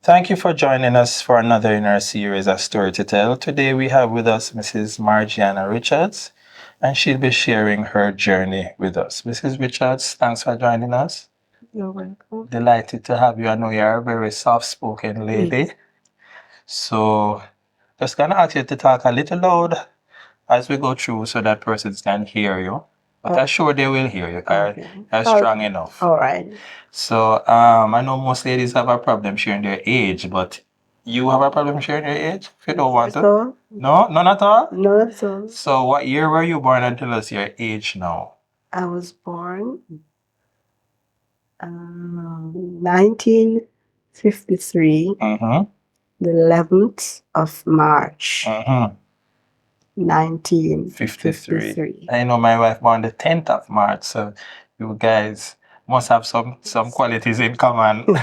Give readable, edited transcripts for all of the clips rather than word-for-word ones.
Thank you for joining us for another in our series, A Story to Tell. Today we have with us Mrs. Margiana Richards, and she'll be sharing her journey with us. Mrs. Richards, thanks for joining us. You're welcome. Delighted to have you. I know you're a very soft-spoken lady. So just gonna ask you to talk a little loud as we go through so that persons can hear you. But I'm sure they will hear you. Okay. You're strong enough. All right. So I know most ladies have a problem sharing their age, but you have a problem sharing your age if you don't want to. So, No, none at all. no, so So what year were you born and tell us your age now? I was born 1953, Mm-hmm. the 11th of March, Mm-hmm. 53. 1953. I know my wife born the 10th of March, so you guys must have some qualities in common. All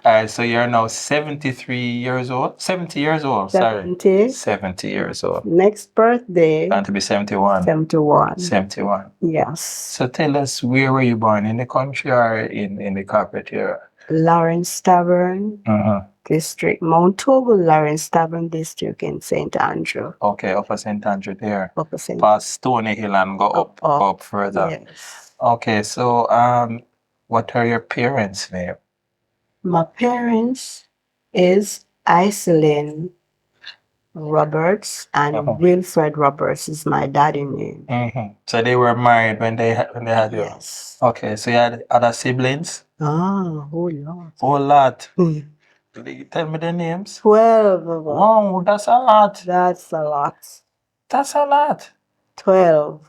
right, so you're now 73 years old? 70 years old, sorry. 70. 70 years old. Next birthday, Going to be 71. 71. 71. Yes. So tell us, where were you born? In the country or in the corporate area? Lawrence Tavern Mm-hmm. District, Mount Togo, Lawrence Tavern District in St. Andrew. Okay, Upper St. Andrew there. Upper St. Past Stony Hill and go up further. Yes. Okay, so what are your parents' name? My parents is Iselin Roberts and Wilfred Roberts is my daddy name. Mm-hmm. So they were married when they had you. Yes. Okay, so you had other siblings? Ah, whole lot. Whole lot. Hmm. Tell me the names. 12. Wow, that's a lot. That's a lot. That's a lot. 12.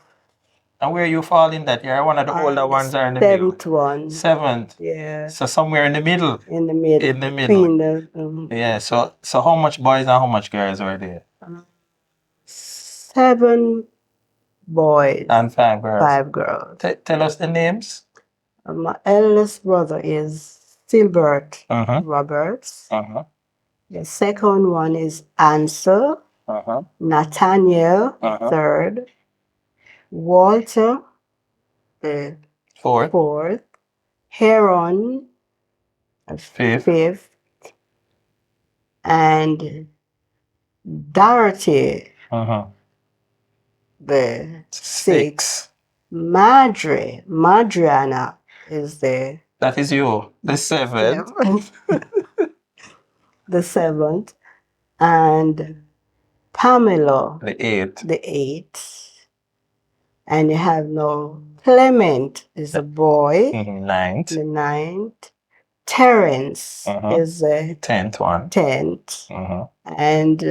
And where you fall in that? You're one of the older ones or in the middle? Seventh one. Seventh. Yeah. So somewhere in the middle. In the middle. In the middle. Between the, Yeah. So how much boys and how much girls were there? 7 boys And 5 girls. 5 girls. Tell us the names. My eldest brother is Silbert Roberts. Uh-huh. The second one is Ansel Nathaniel third, Walter the fourth, Heron fifth, and Dorothy the sixth. Margiana is the That is you, the seventh. the seventh, and Pamela The eighth. the eighth, and you have no Clement is a boy, Ninth. the ninth. Terence is the 10th one. 10th, and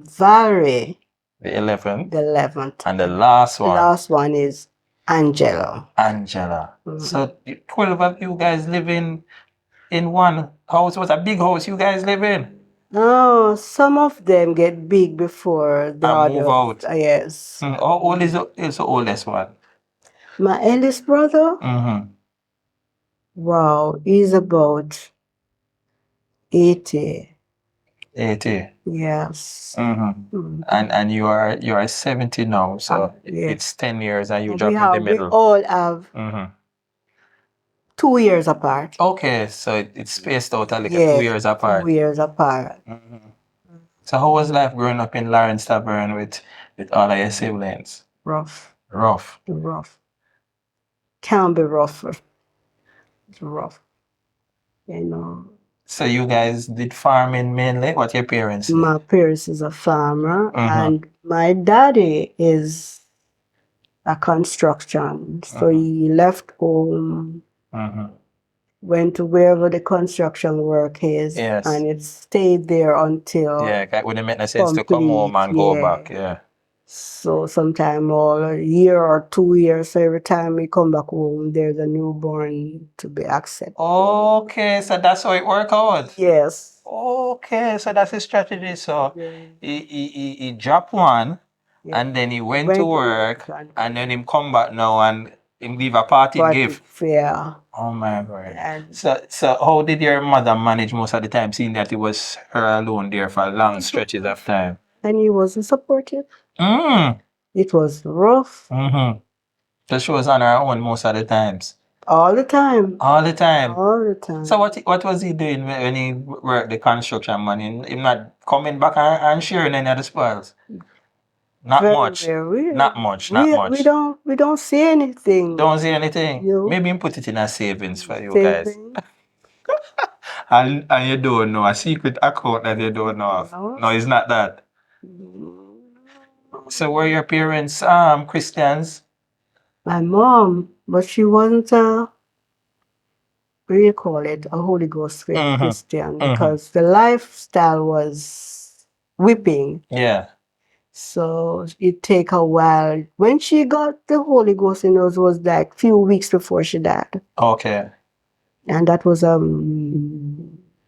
Valerie The 11th. the 11th, And the last the one. last one is Angela. Angela. So 12 of you guys live in one house. Was a big house you guys live in? No, some of them get big before the And move others. out. Yes. How old is the oldest one? My eldest brother, wow, he's about 80. 80. Yes. And you are 70 now, so it's 10 years and you drop in the middle. We all have 2 years apart. Okay, so it's spaced out a little, 2 years apart. 2 years apart. So how was life growing up in Lawrence Tavern with all of your siblings? Rough. Rough. Can be rougher. It's rough. You know. So you guys did farming mainly? What your parents did? My parents is a farmer and my daddy is a construction. So he left home, went to wherever the construction work is, and it stayed there until it wouldn't make no sense to come home and go back. So sometime all a year or 2 years, so every time we come back home, there's a newborn to be accepted. Okay, so that's how it worked out. Yes. Okay, so that's his strategy. So he dropped one, and then he went to work, and then him come back now and him give a party gift. Yeah. Oh my God. So how did your mother manage most of the time, seeing that it was her alone there for long stretches of time? And he wasn't supportive. It was rough. So she was on her own most of the times. All the time. All the time. All the time. So what was he doing when he worked the construction money? He not coming back and sharing any of the spoils? Not Very much. rare. Not much. Not much. We don't see anything. Don't see anything. No. Maybe him put it in a savings for you guys. Saving. And you don't know a secret account that you don't know of. No. No, it's not that. So were your parents Christians? My mom, but she wasn't a, what do you call it, a Holy Ghost Christian, because the lifestyle was whipping. Yeah. So it take a while. When she got the Holy Ghost in us was like few weeks before she died. Okay. And that was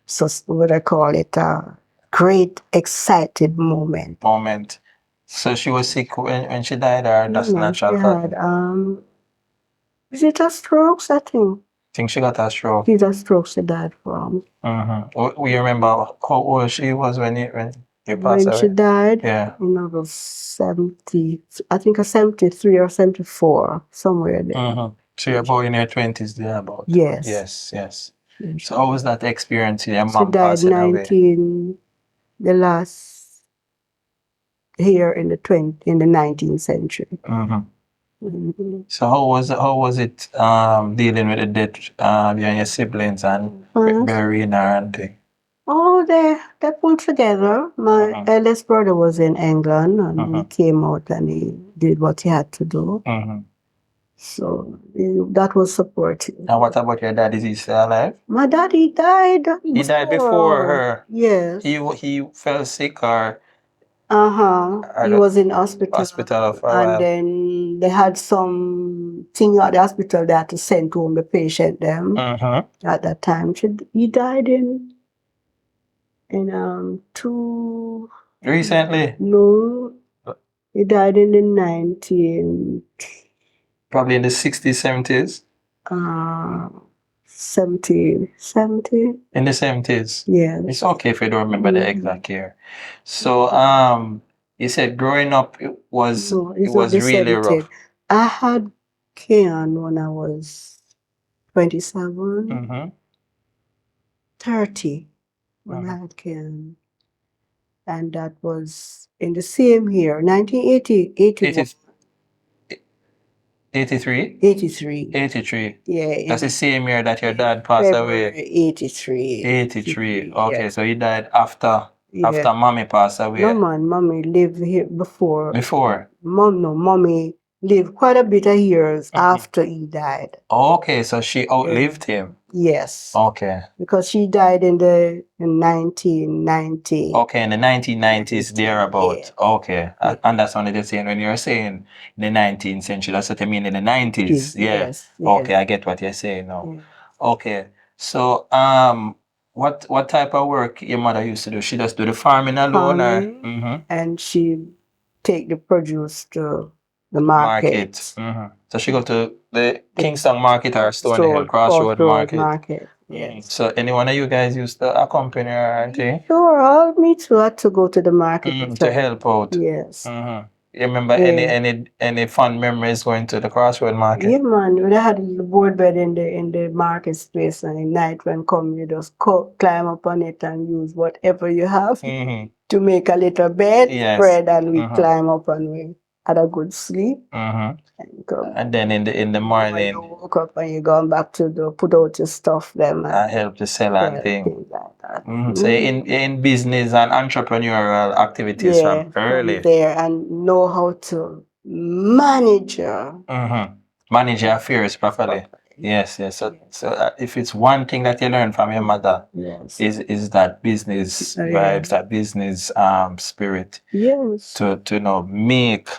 so what I call it, a great excited moment. So she was sick when she died, or that's No, natural she cause? had is it a stroke, I think She got a stroke. it's a stroke she died from. We remember how old she was when you passed When she away? died, Yeah. you know, was 70, I think a 73 or 74, somewhere there. So you're about in your 20s there about? Yes. Yes. So how was that experience? Your She mom died passing away? the last here in the 19th century. So how was it dealing with the death of your siblings and burying her and thing? Oh, they pulled together. My eldest brother was in England, and he came out and he did what he had to do. So that was supportive. And what about your dad? Is he still alive? My daddy died. He died before her. Yes. He fell sick, or He was in hospital for a while. and then they had some thing at the hospital they had to send to home the patient them. At that time, he died in two. Recently? No, he died in the 19. Probably in the 60s, 70s? 70. In the 70s? Yes. It's okay if you don't remember the exact year. So, you said growing up it was really rough. I had Kian when I was 27, 30 when I had Kian. And that was in the same year, 1980, 83? 83. 83. Yeah. That's the same year that your dad passed February away. 83. 83. Okay, Yeah. so he died after mommy passed away. No, man, mommy lived here before. Before? Mommy lived quite a bit of years after he died. Okay, so she outlived him. Yes. Okay. Because she died in 1990. Okay, in the 1990s, thereabout. Yeah. Okay. And that's only the saying when you're saying in the 19th century, that's what I mean in the 90s. Yeah. Yes. Okay, I get what you're saying now. Yeah. Okay. So, what type of work your mother used to do? She just do the farming alone, or? And she take the produce to the market. So she go to the Kingston Market or Stony Hill Crossroad Market. Yes. So any one of you guys used to accompany her, aren't you? Sure, me too. I had to go to the market To help out. Yes. You remember any fun memories going to the Crossroad Market? Yeah, man. We had the board bed in the market space, and at night when come, you just climb up on it and use whatever you have to make a little bed spread, and we climb up and we had a good sleep. And then in the morning, you woke up and you gone back to put out your stuff them and help to sell and things like that. So in business and entrepreneurial activities from early. From there, and know how to manage manage your affairs properly. Yes. So if it's one thing that you learn from your mother, is that business vibes, that business spirit. Yes. To make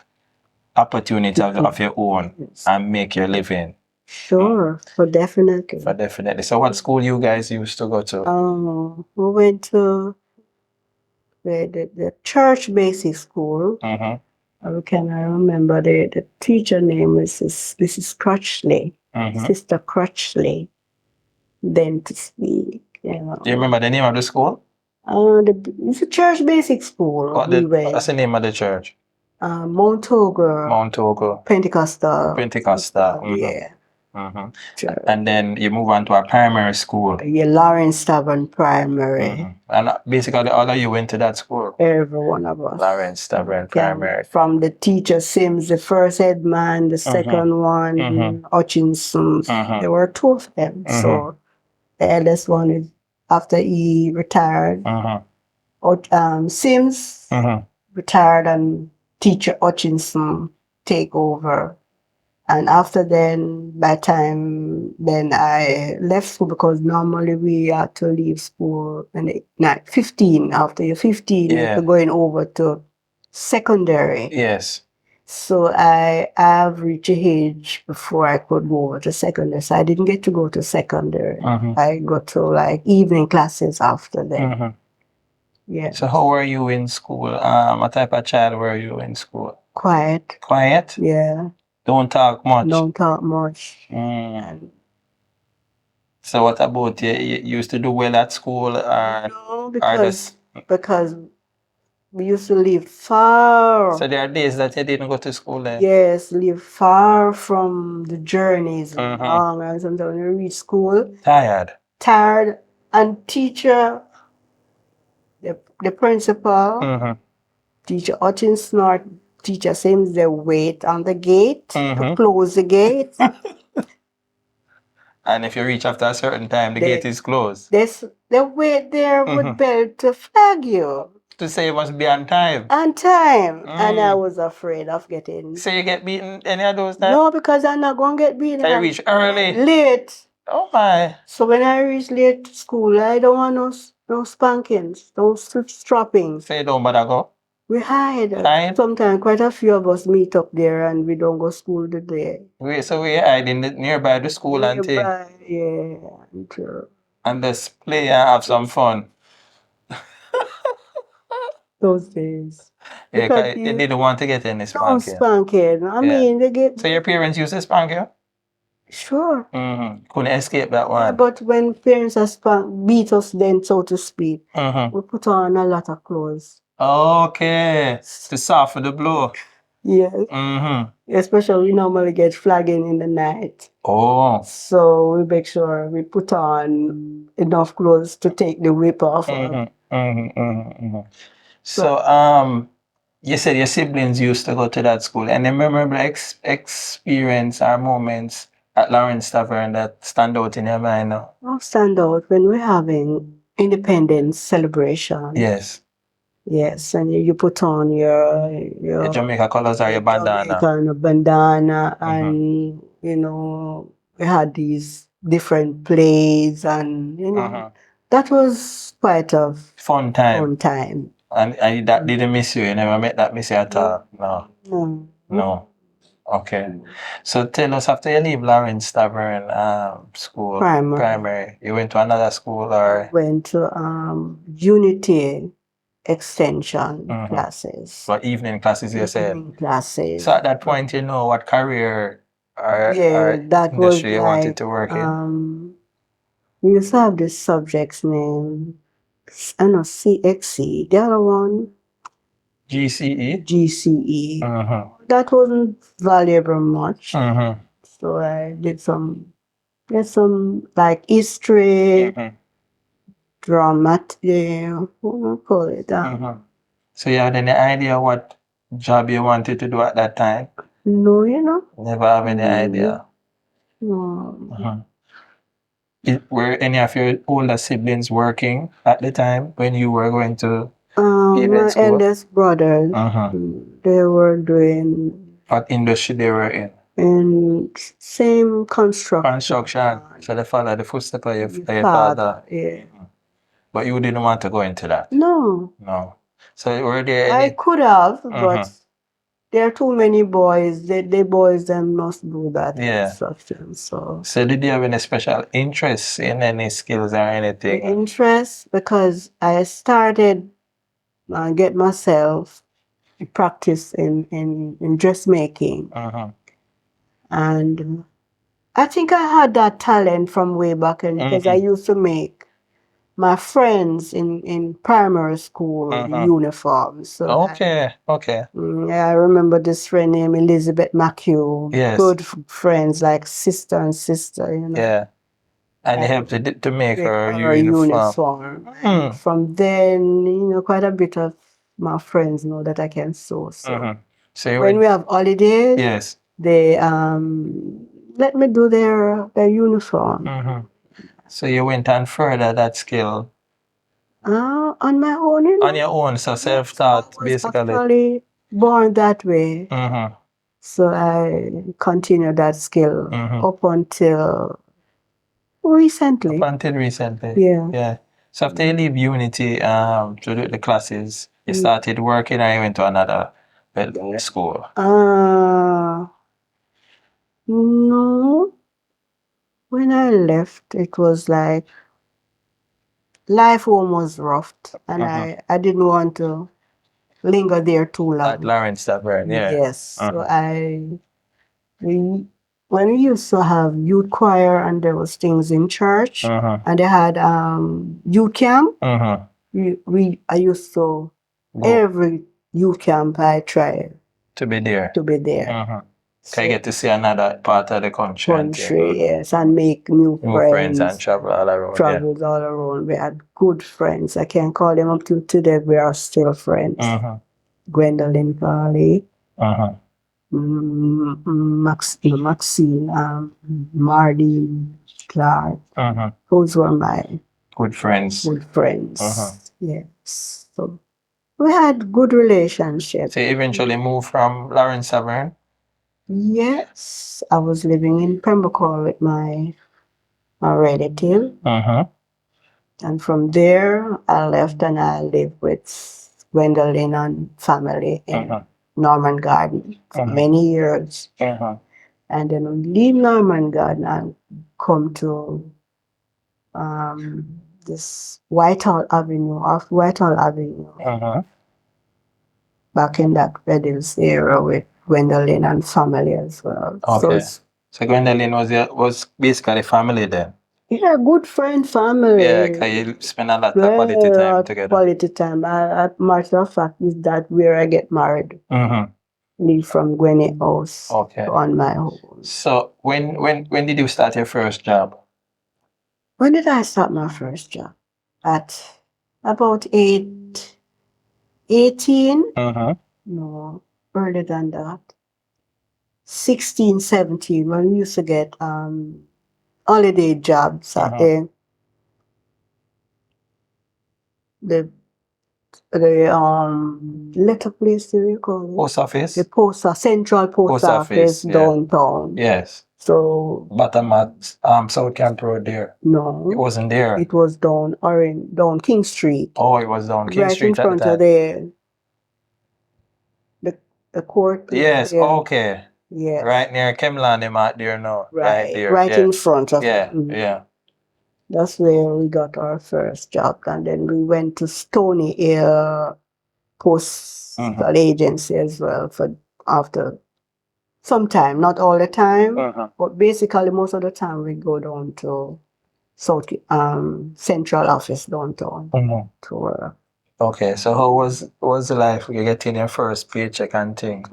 opportunities of your own and make your living. Sure, for definitely. So what school you guys used to go to? We went to the church basic school. Can I remember the teacher name was Mrs. Crutchley, Sister Crutchley, then to speak. Do you remember the name of the school? It's a church basic school. What's the name of the church? Mount Togo. Mount Togo. Pentecostal. Pentecostal. Yeah. Sure. And then you move on to a primary school. Yeah, Lawrence Tavern Primary. And basically all of you went to that school. Every one of us. Lawrence Tavern Yeah, Primary. from the teacher Sims, the first head man, the second one, Hutchinson. There were two of them. So the eldest one is after he retired. Sims retired and teacher Hutchinson take over. And after then, by time then I left school because normally we had to leave school at 15. After you're 15, you're going over to secondary. Yes. So I have reached a age before I could go over to secondary. So I didn't get to go to secondary. I got to like evening classes after that. Yeah. So how were you in school? What type of child were you in school? Quiet. Quiet? Yeah. Don't talk much. Don't talk much. So what about you? You used to do well at school? No, because we used to live far. So there are days that you didn't go to school then? Yes, live far from the journeys long. And sometimes when you reach school, tired. And teacher, the principal, teacher Hutchinson or teacher Sims, they wait on the gate to close the gate. And if you reach after a certain time, the gate is closed. They wait there with bell to flag you. To say you must be on time. On time. And I was afraid of getting... So you get beaten any of those times? No, because I'm not going to get beaten. So you reach early? Late. Oh my. So when I reach late to school, I don't want no spankings, no strappings. So you don't bother go? We hide. Sometimes quite a few of us meet up there and we don't go to school today. So we hide in nearby the school and thing? Yeah. True. And just play and have some fun. Those days. Yeah, because you didn't want to get any spanking. No spanking. I mean, they get... So your parents used to spank you? Sure. Couldn't escape that one. Yeah, but when parents beat us then, so to speak, we put on a lot of clothes. Okay. To soften the blow. Yes. Especially we normally get flagging in the night. Oh. So we make sure we put on enough clothes to take the whip off. So, you said your siblings used to go to that school. And memorable experience or moments at Lawrence Tavern that stand out in your mind now? Oh, stand out when we're having independence celebration. Yes. Yes, and you put on your Jamaica colors or your bandana. Bandana, and we had these different plays, and that was quite a fun time. And that didn't miss you. You never met that miss you at all. No. Okay. So tell us, after you leave Lawrence Tavern school, primary, you went to another school or? Went to Unity Extension classes. What evening classes you said? Evening classes. So at that point, you know what career or that industry was you wanted to work in? We used to have this subject's name, I know, CXE. The other one, GCE? GCE. That wasn't valuable much. So I did some like history, dramatic, what do you call it? So you had any idea what job you wanted to do at that time? No, Never have any idea? No. Were any of your older siblings working at the time when you were going to my school? eldest brothers, they were doing... What industry they were in? In same construction. Construction. So they followed the footsteps of your father. Yeah. But you didn't want to go into that? No. So were there any... I could have, but there are too many boys. The boys then must do that construction. So did you have any special interest in any skills or anything? Interest, because I started get myself practice in dressmaking. And I think I had that talent from way back, and because I used to make my friends in primary school uniforms. So Okay. I remember this friend named Elizabeth McHugh. Yes. Good friends, like sister and sister, you know. Yeah. And you helped to make her Her uniform. And from then, you know, quite a bit of my friends know that I can sew. So So when we have holidays, yes, they let me do their uniform. so you went on further that skill On my own, you know. on your own, so self-taught I was basically. actually born that way. So I continued that skill up until recently. Up until recently. Yeah. Yeah. So after you leave Unity to do the classes, you started working or you went to another school? No. When I left, it was like life home was rough, and I didn't want to linger there too long. At Lawrence Tavern, yeah. Yes. So when we used to have youth choir and there was things in church and they had youth camp, I used to every youth camp I tried to be there. So, Can I get to see another part of the country? Yes, and make new friends and travel all around. Traveled all around. We had good friends. I can call them up to today. We are still friends. Gwendolyn Farley, Maxine, Marty, Clark. Those were my good friends. Yes. So we had good relationships. So you eventually moved from Lawrence Tavern? Yes. I was living in Pembroke with my relative. And from there, I left and I lived with Gwendolyn and family in Norman Garden for many years. And then we leave Norman Garden and come to this Whitehall Avenue, off Whitehall Avenue, back in that Red Hills area with Gwendolyn and family as well. Okay. So Gwendolyn was basically family then? Yeah, good friend, family. Yeah, because you spend a lot of quality time together. Quality time. Matter of fact, is that where I get married. Leave from Gwenny house on my own. So when did you start your first job? When did I start my first job? At about 18? No, earlier than that. 16, 17, when we used to get holiday jobs at the letter place, do you call it? Post office? The Central Post Office downtown. Yes. So Bottom at South Camp Road there. No. It wasn't there. It was down King Street. Oh, it was down King Right Street in front of the court. Yes, okay. Yes. Right near Kemlan, them out there now. Right there. Right in front of Yeah. That's where we got our first job. And then we went to Stony Hill Postal Agency as well for after some time. Not all the time, but basically most of the time we go down to Central Office downtown to work. Okay, so how was the life you getting your first paycheck and thing?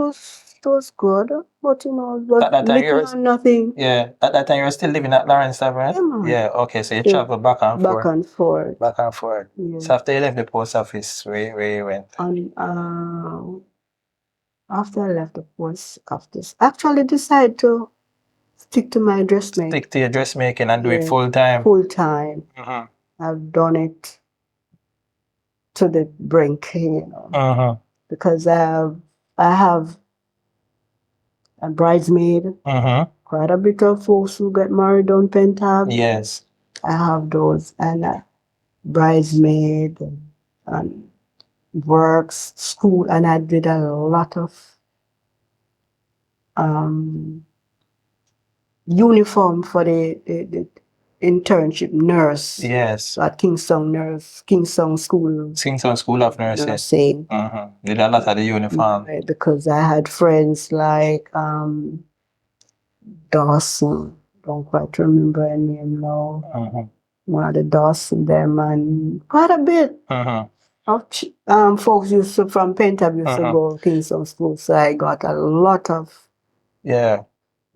It was good, but you know, it was At that time you little or nothing. Yeah, at that time you were still living at Lawrence Tavern? Yeah, man. Yeah, okay, so you travel back and forth. Back and forth. Back and forth. Yeah. So after you left the post office, where you went? And after I left the post office, actually decided to stick to my dressmaking. Stick to your dressmaking and do it full time? Full time. I've done it to the brink, you know, because I have a bridesmaid, quite a bit of folks who get married on Pentab. Yes. I have those, and bridesmaid and works, school, and I did a lot of uniform for the internship nurse. Yes. At Kingston School. Kingston School of Nursing. Did a lot of the uniform. Because I had friends like Dawson. Don't quite remember her name now. one of the dust in them, and quite a bit of folks used to, from Pentab used to go Kingston School, so I got a lot of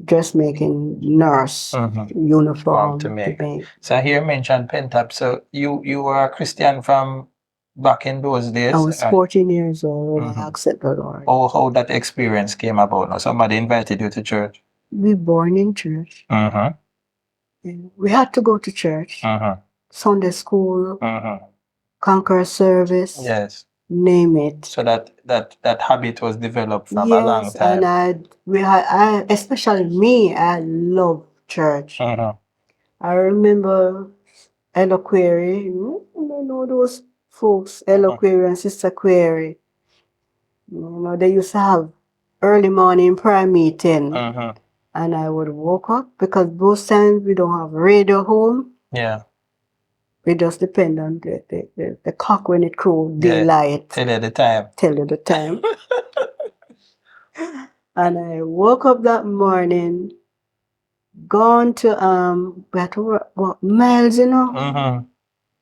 dressmaking nurse uniform to make. So here you mentioned Pentab. So you were a Christian from back in those days? I was 14 years old when I accepted the Lord. Oh, how that experience came about? Now, somebody invited you to church? We born in church. We had to go to church. Sunday school, conquer service. Yes. Name it. So that habit was developed from a long time. And I especially me, I love church. I remember Ella Query. You know those folks, Ella Query and Sister Query. You know, they used to have early morning prayer meeting. And I would wake up because those times we don't have radio home. Yeah. We just depend on the cock when it crows, daylight. Tell you the time. Tell you the time. And I woke up that morning, gone to we had to walk miles, you know,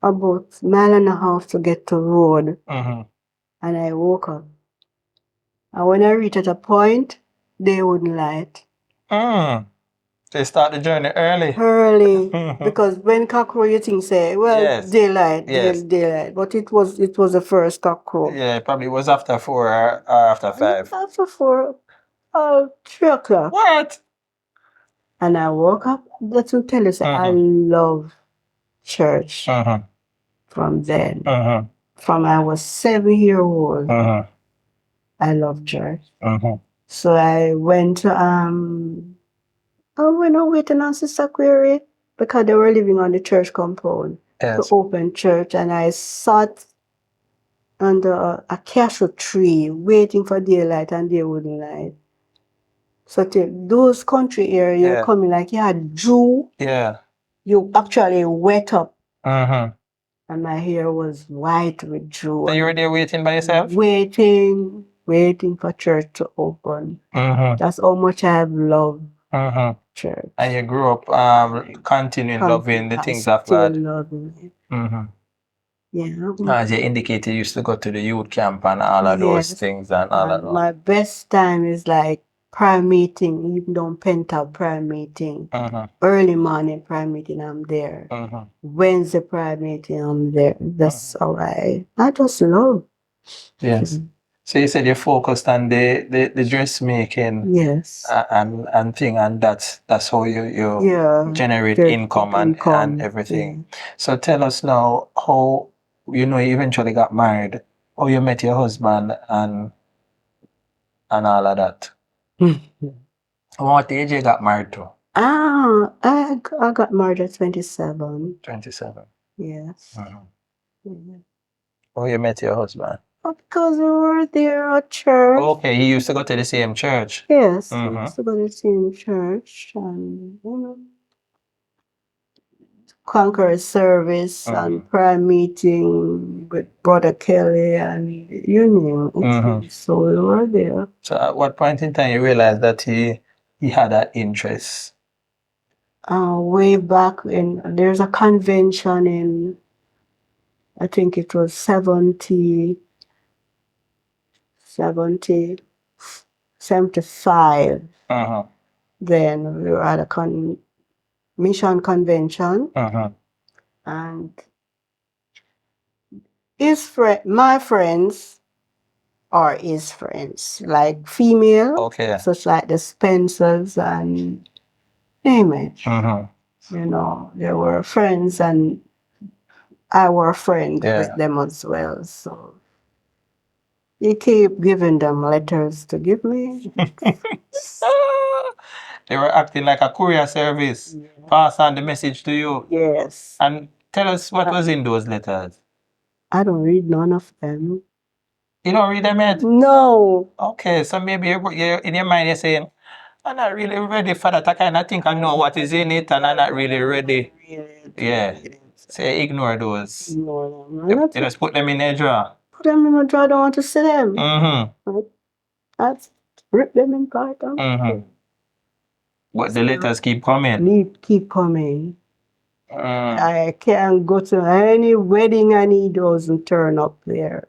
about a mile and a half to get to road. And I woke up. And when I reached at a point, they wouldn't light. They start the journey early. Early, because when cockroach you think say, well, daylight, daylight, but it was the first cockroach. Yeah, it probably was after 4 or after 5. After 4, 3 o'clock. What? And I woke up. That's what tell you, say, I love church from then. From I was 7-year-old, I love church. So I went to we're not waiting on Sister Query because they were living on the church compound to open church, and I sat under a cashew tree waiting for daylight, and they wouldn't light. So those country areas, you're coming like you had dew. Yeah. You actually wet up. And my hair was white with dew. So you were there waiting by yourself? Waiting for church to open. That's how much I've loved church. And you grew up continuing loving the things of God. Loving it. Yeah. As you indicated, you used to go to the youth camp and all of those things and all of that. My best time is like prayer meeting, even though Pental prayer meeting. Early morning prayer meeting, I'm there. Wednesday prayer meeting, I'm there. That's all right. I just love. Yes. So you said you focused on the dressmaking. Yes. And thing, and that's how you generate income and everything. Yeah. So tell us now how you eventually got married, how you met your husband and all of that. What age you got married to? I got married at 27. 27. Yes. How you met your husband? Because we were there at church. Okay, he used to go to the same church. Yes, he used to go to the same church, and conquer service and prayer meeting with Brother Kelly and you name it. So we were there. So at what point in time you realized that he had that interest? Way back when there's a convention in, I think it was 75. Then we were at a mission convention, and my friends are his friends, like female, such like the Spencers and name it. You know, they were friends, and I were friends with them as well. So he keep giving them letters to give me. They were acting like a courier service. Pass on the message to you. Yes. And tell us what was in those letters. I don't read none of them. You don't read them yet? No. Okay, so maybe you're in your mind you're saying, I'm not really ready for that. I kind of think I know what is in it, and I'm not really ready. Yeah. So ignore those. Ignore them. You just put them in a drawer. Put them in a drawer. I don't want to see them. That's rip them in carton. But the letters keep coming. Keep coming. I can't go to any wedding and he doesn't turn up there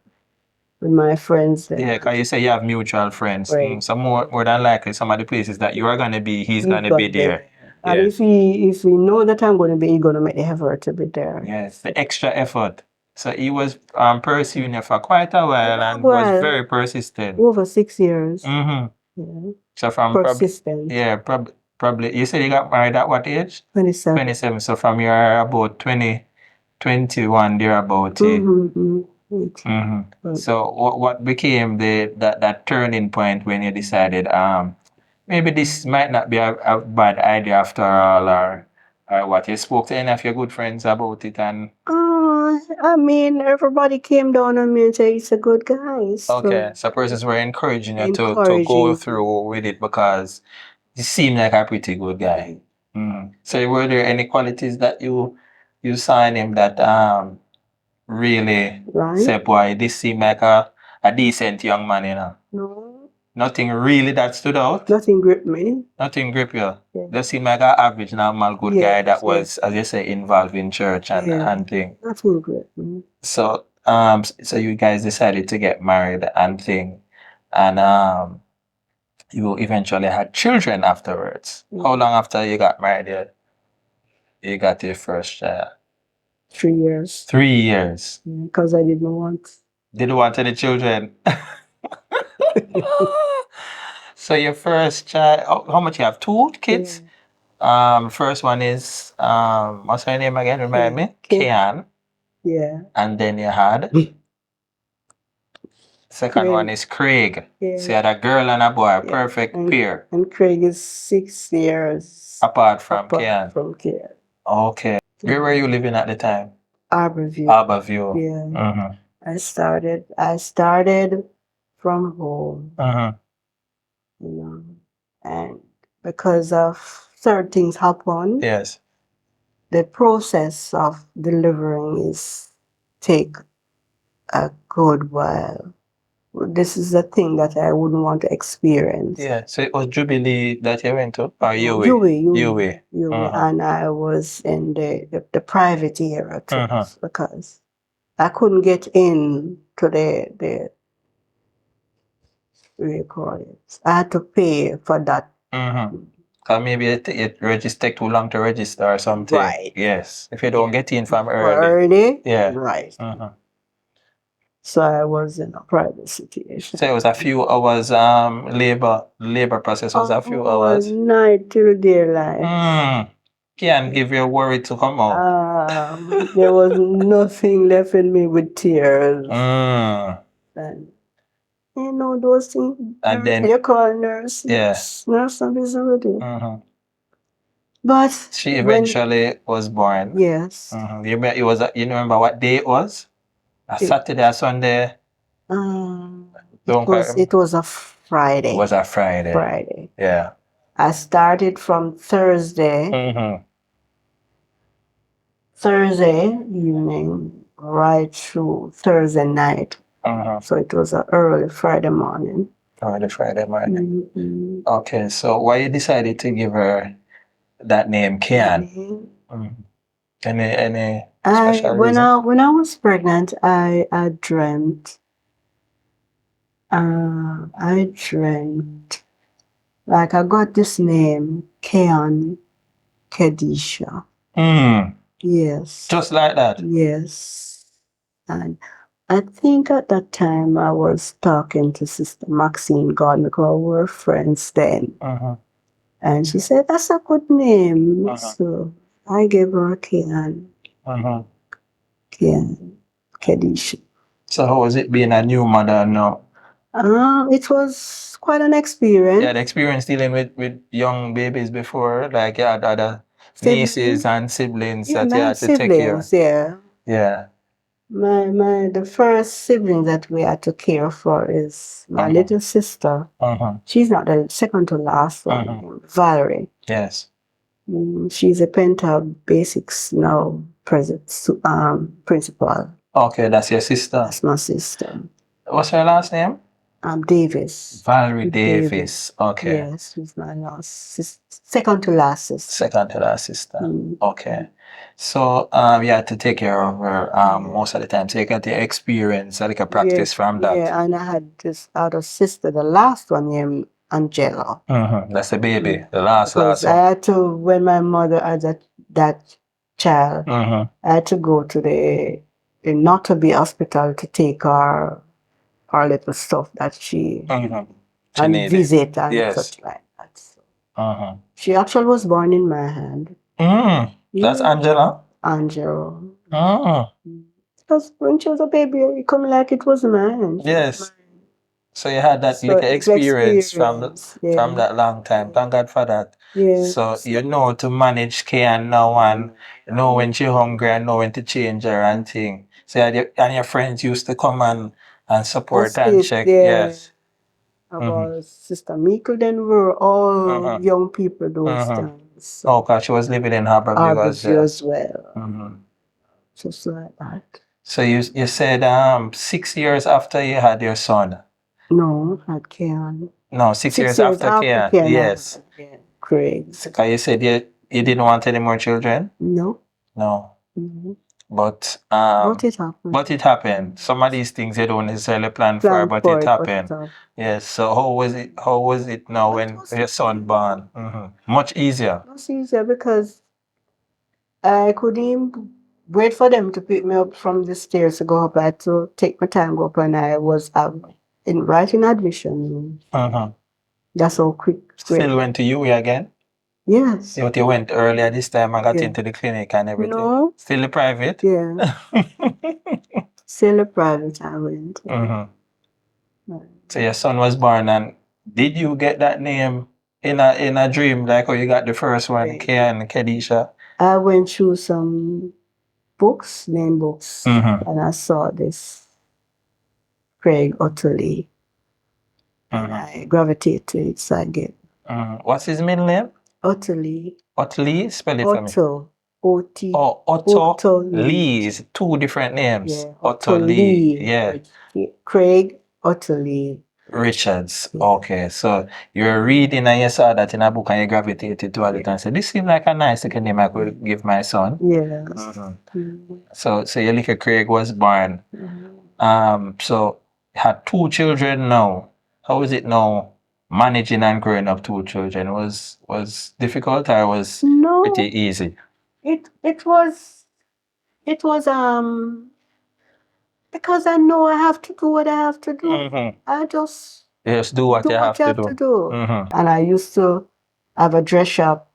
with my friends. Yeah, because you say you have mutual friends. Right. So more than likely, some of the places that you are going to be, he's going to be there. And if he know that I'm going to be, he's going to make the effort to be there. Yes, the extra effort. So he was pursuing you for quite a while and was very persistent. Over 6 years. Mm-hmm. Yeah. So from persistent. Probably you said you got married at what age? 27. 27. So from your about 20, 21 thereabout. So what became that turning point when you decided maybe this might not be a bad idea after all, or what, you spoke to any of your good friends about it? And I mean, everybody came down on me and said he's a good guy. okay, so persons were encouraging you to go through with it because you seem like a pretty good guy. So were there any qualities that you saw in him that really say, boy, this seemed like a decent young man, you know? No. Nothing really that stood out? Nothing gripped me. Nothing grip you? Yeah. Just seem like an average, normal, good guy that was, as you say, involved in church and thing. Nothing gripped me. So, so you guys decided to get married and thing, and you eventually had children afterwards. How long after you got married you got your first child? 3 years. 3 years. Because I didn't want. Didn't want any children. So your first child, how much you have? 2 kids? First one is what's her name again? Remind me? Kian. Yeah. And then you had second one is Craig. Yeah. So you had a girl and a boy, perfect pair. And Craig is 6 years apart from Kian. Okay. Where were you living at the time? Arborview. Yeah. I started from home. You know, and because of certain things happen, Yes. the process of delivering take a good while. This is a thing that I wouldn't want to experience. Yeah. So it was Jubilee that you went to? Or UWE. And I was in the private area too, because I couldn't get in to the what do you call it? I had to pay for that. Or maybe it take too long to register or something. Right. Yes. If you don't get in from early. Yeah. Right. So I was in a private situation. So it was a few hours labor process was a few hours. Night till daylight. Can't give you a worry to come out. There was nothing left in me with tears. And you know those things. And then you call nurse. Yes. Nurse and visibility. But she eventually was born. Yes. You remember what day it was? A Saturday or Sunday? It was a Friday. It was a Friday. Friday. Yeah. I started from Thursday. Thursday evening right through Thursday night. So it was an early Friday morning. Early Friday morning. Okay, so why you decided to give her that name, Kian? Any special reason? When I was pregnant, I dreamt. Like I got this name, Kian Kedisha. Yes. Just like that? Yes. And I think at that time I was talking to Sister Maxine Gardner, because we were friends then. And she said, that's a good name. So I gave her Kian. Kian Kedisha. So how was it being a new mother now? It was quite an experience. Yeah, the experience dealing with young babies before, like you had other nieces and siblings that you had to take care of. Yeah. The first sibling that we had to care for is my little sister. She's not the second to last one, Valerie. Yes. She's a parental basics now principal. Okay, that's your sister. That's my sister. What's her last name? Davis. Valerie Davis. Okay. Yes, she's my second to last sister. Second to last sister. Okay. So you had to take care of her most of the time. So you got the experience, like a practice from that. Yeah, and I had this other sister, the last one named Angela. That's the baby, the last Because I one. had to, when my mother had that child, I had to go to the not to be hospital to take her little stuff that she She and needed. visit and Yes. such like that. So she actually was born in my hand. That's Yeah. Angela. Angela. Because when she was a baby, it come like it was mine. She was Yes. mine. So you had that So little it's experience from yeah. that long time. Thank God for that. Yeah. So you know to manage Kian now and you know when she hungry and know when to change her and thing. So and your friends used to come and support and That's it, check. yeah. Yes. About Sister Meikle, then we were all young people those times. So Oh, because she was living in Harborview as Harborview well. as well. Just like that. So you said 6 years after you had your son. No, not Kian. No, 6 years 6 years after after Kian. Kian, Yes. Craig. So 'cause you said you didn't want any more children? No. No. But But it happened. Some of these things you don't necessarily plan for, Plan but for it it, but happened. it happened. Yes. So how was it? How was it now It when was your son born? Much easier. Much easier because I couldn't even wait for them to pick me up from the stairs to go up. I had to take my time go up, and I was right in admission. That's how quick. Still went to UE again? Yes. But you went earlier this time and got into the clinic and everything. No. Still the private? Yeah. Still a private I went. So your son was born, and did you get that name in a dream, like how you got the first one, Right. Kian, Kedisha? I went through some books, name books, and I saw this Craig Utterly. And I gravitate to it, so I get What's his middle name? Utterly. Ottilie? Spell it for me. Otto. O-T. Oh, Otto Lee. Two different names. Yeah. Otto Lee. Lee. Yeah. Craig Utterly. Richards. Okay. So you're reading and you saw that in a book and you gravitated toward it and said, this seems like a nice second name I could give my son. Yes. So your little Craig was born. So you had two children now. How is it now managing and growing up two children? Was difficult or was pretty easy? It was because I know I have to do what I have to do. I just do what you have to do. And I used to have a dress shop.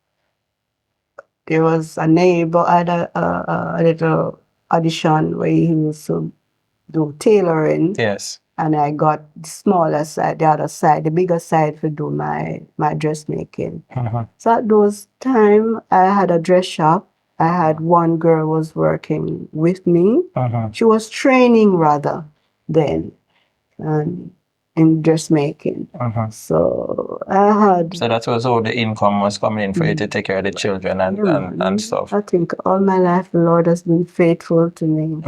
There was a neighbor had a little audition where he used to do tailoring. Yes. And I got the smaller side, the other side, the bigger side to do my dressmaking. So at those time, I had a dress shop. I had one girl was working with me. She was training rather then in dressmaking. So I had. So that was all the income was coming in for you to take care of the children and stuff. I think all my life the Lord has been faithful to me.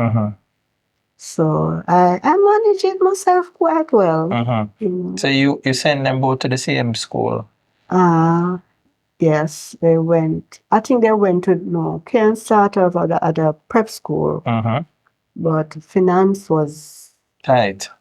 So I manage it myself quite well. So you send them both to the same school? Yes, they went. I think they went to Karen started off at a prep school, but finance was tight.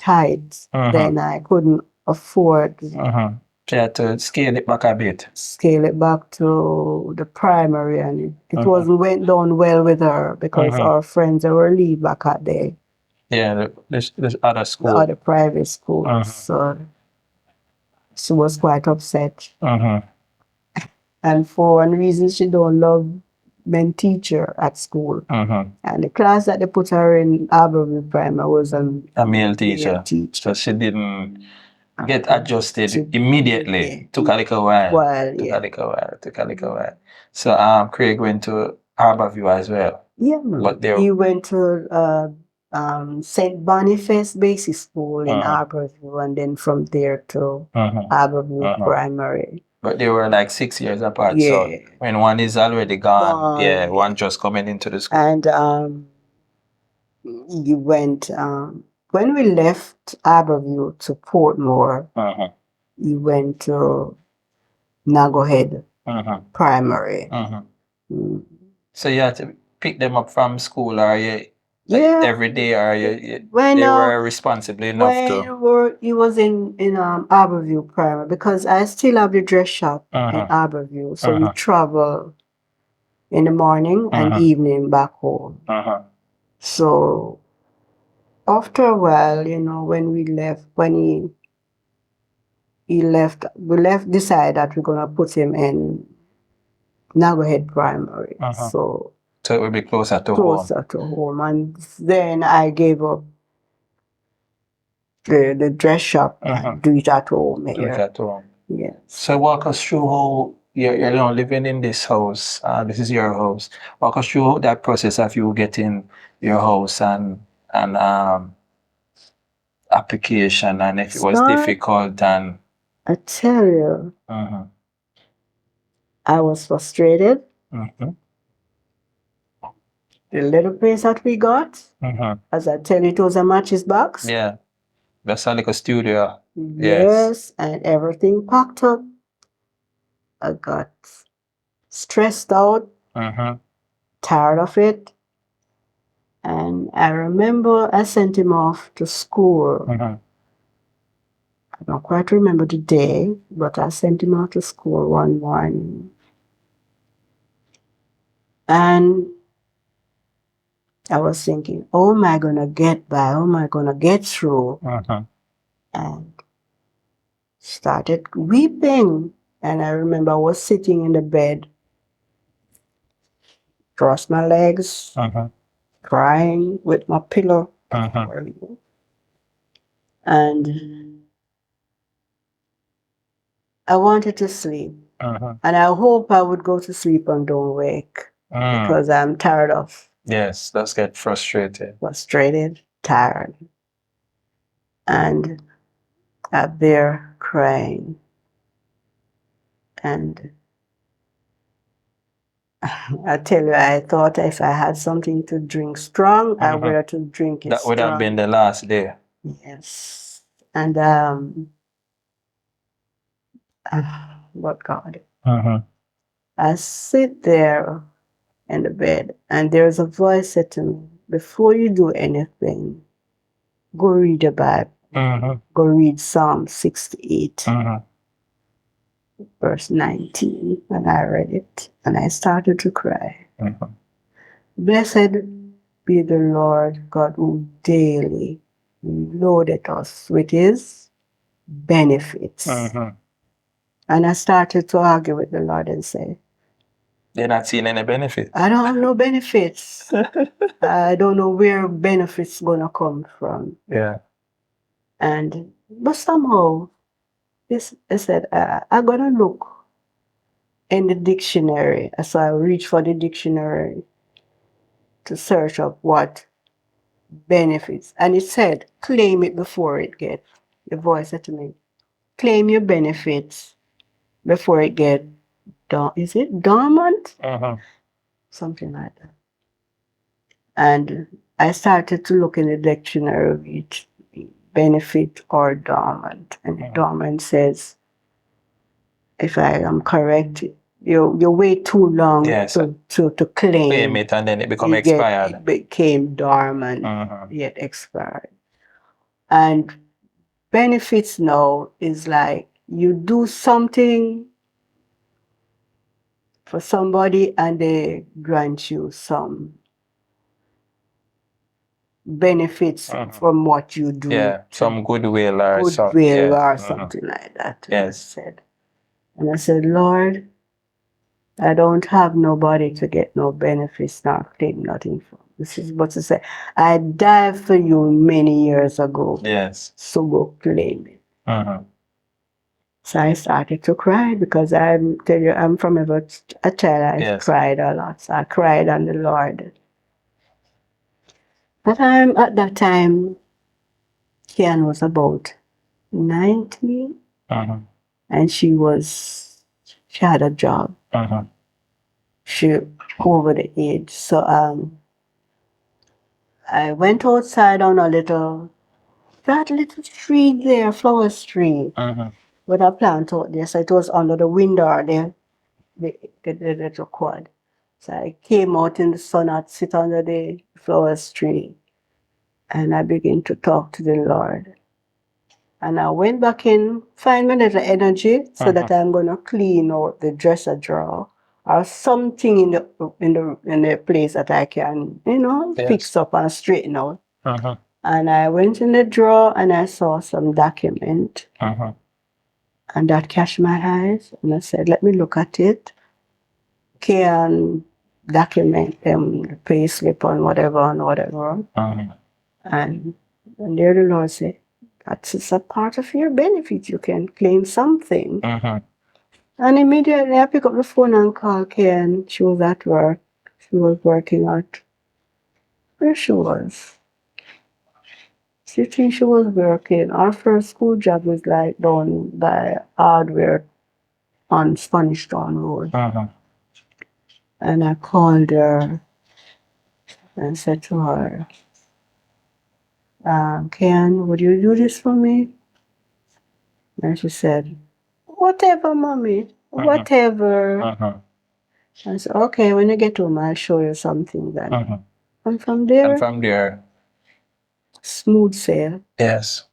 Then I couldn't afford. So you had to scale it back a bit. Scale it back to the primary, and it wasn't went down well with her because our friends they were leave back at the this other school, the other private school. So she was quite upset. And for one reason, she don't love men teacher at school. And the class that they put her in, Harborview Primary, was a male teacher. So she didn't get adjusted immediately. Took a little while. Took a little while. So Craig went to Harborview as well. Yeah, but he went to St. Boniface Basic School in Harborview, and then from there to Harborview Primary. But they were like 6 years apart. So when one is already gone, one just coming into the school. And he went when we left Harborview to Portmore. He went to Nagohead Primary. So you had pick them up from school, or you Yeah. every day, or When they were responsible enough to. he was in Arborview Primary, because I still have the dress shop in Arborview, so we travel in the morning and evening back home. So after a while, when we left, when he left, decide that we're gonna put him in Nagahead Primary. So it will be closer to home. And then I gave up the dress shop and do it at home do it here. at home. Yes. So walk us through how you're living in this house. This is your house. Walk us through that process of you getting your house and application, and if it was difficult. And I tell you, I was frustrated. The little place that we got, as I tell you, it was a matches box. Yeah, that's like a studio. Yes, and everything packed up. I got stressed out, tired of it. And I remember I sent him off to school. I don't quite remember the day, but I sent him off to school one morning. And I was thinking, how am I going to get by? How am I going to get through? And started weeping. And I remember I was sitting in the bed, crossed my legs, crying with my pillow. And I wanted to sleep. And I hope I would go to sleep and don't wake, because I'm tired of. Yes, let's get frustrated. Tired. And up there crying. And I tell you, I thought if I had something to drink strong, I were to drink it That would have been the last day. Yes. And but God. I sit there in the bed, and there's a voice said to me, before you do anything, go read the Bible. Go read Psalm 68, verse 19. And I read it, and I started to cry. Blessed be the Lord God, who daily loaded us with his benefits. And I started to argue with the Lord and say, they're not seeing any benefits. I don't have no benefits. I don't know where benefits gonna come from. Yeah. But somehow, I said, I'm gonna look in the dictionary. So I reached for the dictionary to search up what benefits. And it said, claim it before it gets. The voice said to me, claim your benefits before it gets is it dormant? Something like that. And I started to look in the dictionary of each benefit or dormant. And dormant says, if I am correct, you wait too long to claim it, and then it become expired. It became dormant, yet expired. And benefits now is like you do something for somebody and they grant you some benefits from what you do. Yeah, some goodwill or something like that. Yes. And I said, Lord, I don't have nobody to get no benefits, not claim nothing from. This is what to say. I died for you many years ago. Yes. So go claim it. So I started to cry because I'm from a child. I cried a lot. So I cried on the Lord. But at that time, Kian was about 90, and she had a job. She over the age. So I went outside on that little tree there, flower tree, with a plant out there. So it was under the window there, the little quad. So I came out in the sun and sit under the flowers tree. And I began to talk to the Lord. And I went back in, find my little energy so that I'm gonna clean out the dresser drawer or something in the place that I can, fix up and straighten out. And I went in the drawer and I saw some document. And that catch my eyes. And I said, let me look at it. Can document the pay slip and whatever. And there the Lord said, that's a part of your benefit. You can claim something. And immediately I pick up the phone and call Kay, and she was at work. She was working at where she was. She think she was working. Our first school job was like done by hardware on Spanish Town Road. And I called her and said to her, Ken, would you do this for me? And she said, whatever, mommy, whatever. I said, okay, when you get home, I'll show you something then. And from there, smooth sail. Yes.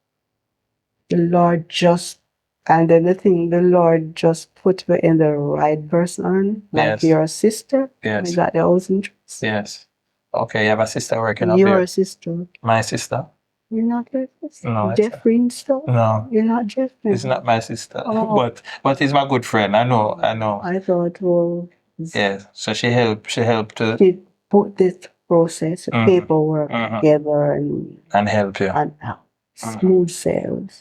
The Lord just, and then the Lord just put me in the right person, like your sister. Yes. I got the housing trust. Yes. Okay, you have a sister working up Your there. sister. My sister? You're not your sister? No. Jeffrey and stuff? No. You're not Jeffrey? It's not my sister. Oh. But he's my good friend. I know. I thought, well, Yeah. So she helped to she put this process, paperwork together and help you. and smooth sales.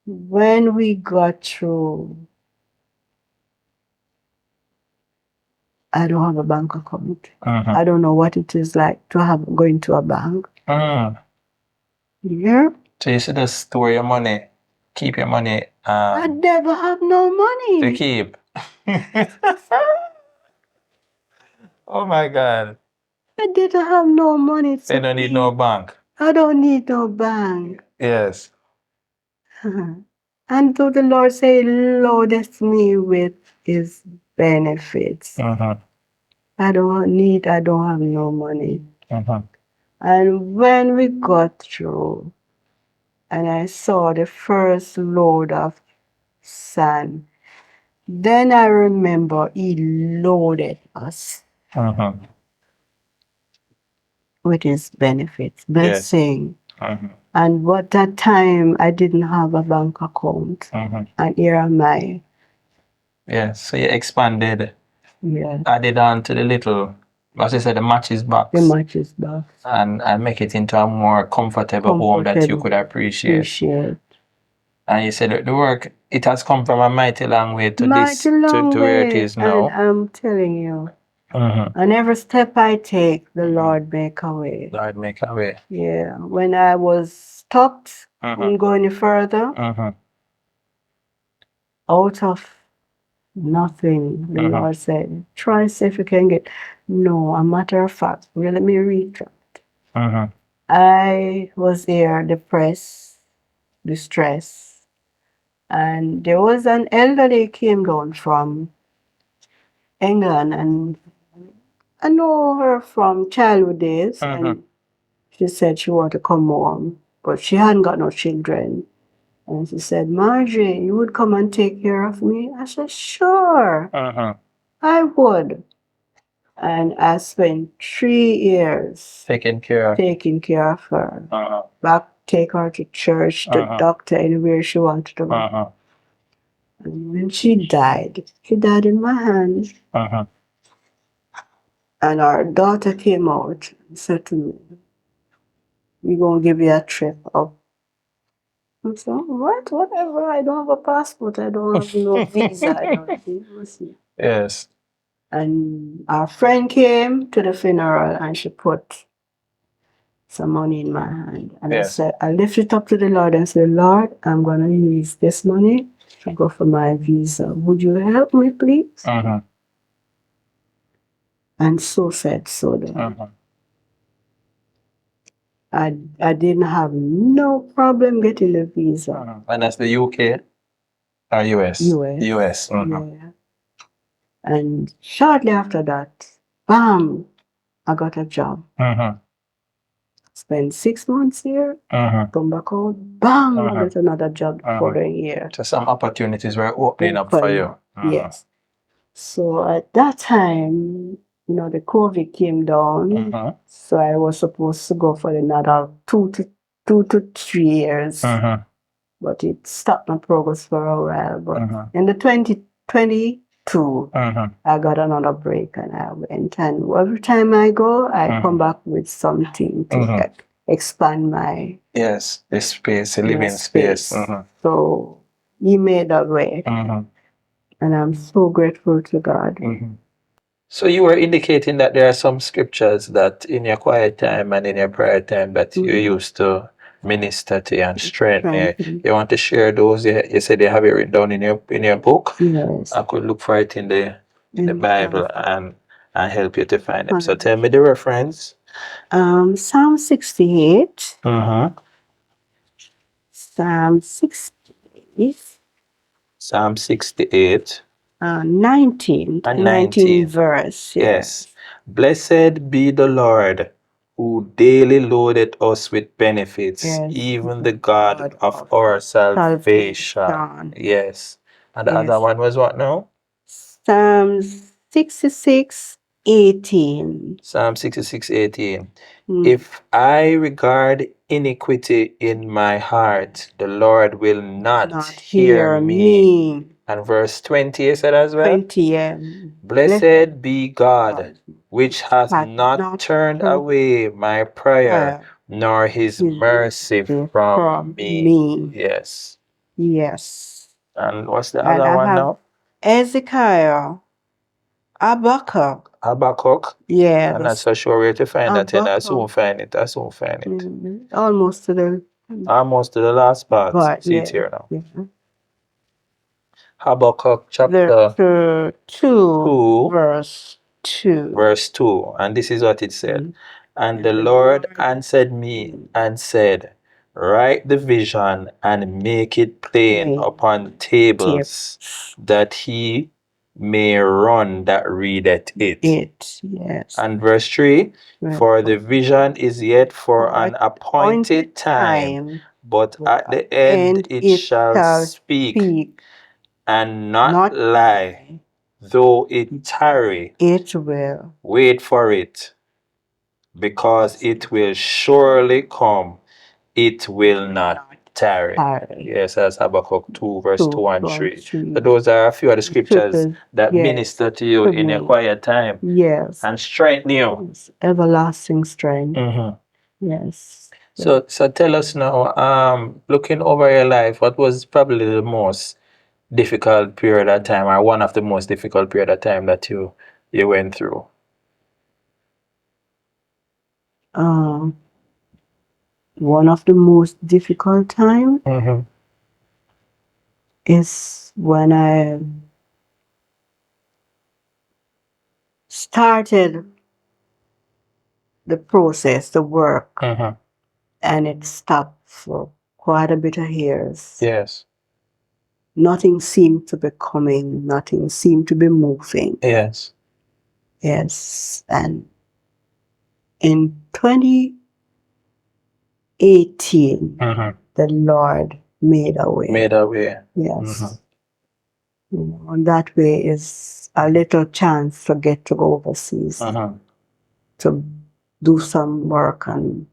When we got through, I don't have a bank account. I don't know what it is like to have going to a bank. Yeah. So you should just store your money, keep your money. I never have no money to keep. Oh my God. I didn't have no money. They don't need no bank. I don't need no bank. Yes. And so the Lord said, loadeth me with his benefits. I don't have no money. And when we got through, and I saw the first load of sand, then I remember he loaded us with his benefits, blessing. And what that time I didn't have a bank account. And here am I. Yes, so you expanded. Yes. Added on to the little, as you said, the matches box. The matches box. And make it into a more comfortable home that you could appreciate. And you said that the work, it has come from a mighty long way to where it is now. And I'm telling you, and every step I take, the Lord make a way. Lord make a way. Yeah. When I was stopped and go any further, out of nothing, the Lord said, try see if you can get. No, a matter of fact, let me retract. I was there depressed, distressed, and there was an elderly came down from England, and I know her from childhood days, and she said she wanted to come home, but she hadn't got no children. And she said, Margie, you would come and take care of me? I said, sure, I would. And I spent 3 years taking care of her. Back, take her to church, the doctor, anywhere she wanted to go. And when she died in my hands. And our daughter came out and said to me, we're going to give you a trip up. I said, what? Whatever. I don't have a passport. I don't have no visa. I don't see. Yes. And our friend came to the funeral and she put some money in my hand. And I said, I lift it up to the Lord and said, Lord, I'm going to use this money to go for my visa. Would you help me, please? And so said, so done. I didn't have no problem getting the visa. And that's the UK or US? US. US. Yeah. And shortly after that, bam, I got a job. Spent 6 months here, come back out, bam, I got another job the following year. So some opportunities were opening up for you. Yes. So at that time, the COVID came down. So I was supposed to go for another 2 to 3 years. But it stopped my progress for a while. But in the 2022, I got another break and I went. And every time I go, I come back with something to expand my Yes, the space, the living space. So he made a way. And I'm so grateful to God. So you were indicating that there are some scriptures that in your quiet time and in your prayer time that you used to minister to and strengthen. You want to share those? You said you have it written down in your book. Yes. I could look for it in the Bible and help you to find them. So tell me the reference. Psalm 68. Psalm 68. Psalm 68. 19 And 19 verse. Yes. Blessed be the Lord who daily loaded us with benefits, even the God of our salvation. Yes. And the other one was what now? Psalm 66:18. Psalm 66:18. If I regard iniquity in my heart, the Lord will not hear me. And verse 20 you said as well? 20. Blessed be God, which hath not turned away my prayer, nor his mercy from me. Yes. Yes. And what's the other one now? Ezekiel. Habakkuk. Yeah. I'm not so sure where to find that in. I soon find it. Almost to the last part. See it here now. Habakkuk chapter 2, verse 2. verse 2. And this is what it said. And the Lord answered me and said, write the vision and make it plain upon tables, that he may run that readeth it. Yes. And verse 3, for the vision is yet for an appointed time, but at the end it shall speak and not lie. Though it tarry, It will. wait for it, because it will surely come. It will not tarry. Yes, that's Habakkuk 2, verse 2 and 3. So those are a few of the scriptures that minister to you in your quiet time. Yes. And strengthen you. Everlasting strength. Yes. So tell us now, looking over your life, what was probably the most difficult period of time, or one of the most difficult period of time that you went through? One of the most difficult time is when I started the process, the work, and it stopped for quite a bit of years. Yes. Nothing seemed to be coming, nothing seemed to be moving. Yes. Yes. And in 2018, the Lord made a way. Made a way. Yes. And that way is a little chance to get to go overseas, to do some work and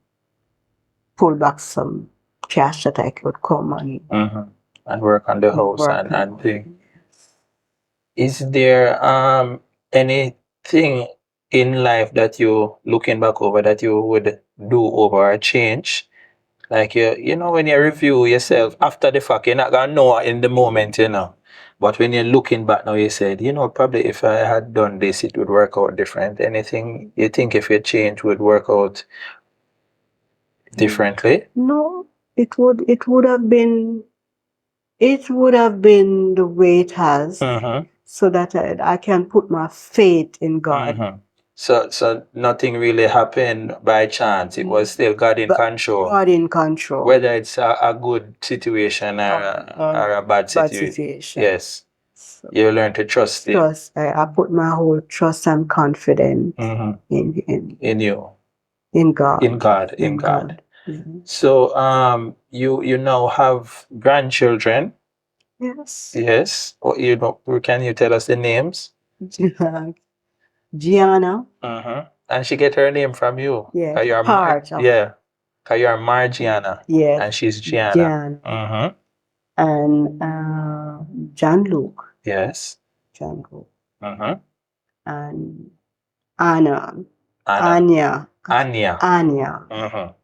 pull back some cash that I could come and work on the house and thing. Is there anything in life that you looking back over that you would do over or change? Like when you review yourself after the fact, you're not gonna know in the moment, But when you're looking back now, you said, probably if I had done this, it would work out different. Anything you think if you change would work out differently? No, it would have been the way it has, so that I can put my faith in God. So nothing really happened by chance. It was still God in control. God in control. Whether it's a good situation or a bad situation. Yes. So You learn to trust him. trust. I put my whole trust and confidence In you. in God. In God. In God. So you now have grandchildren. Yes. Yes. Or you know, can you tell us the names? Gianna. And she get her name from you. Yes. 'Cause you're Part of yeah. 'Cause you're Margiana. yes. And she's Gianna. Gianna. And John Luke. Yes. John Luke. And Anna. Anna. Anya. Anya.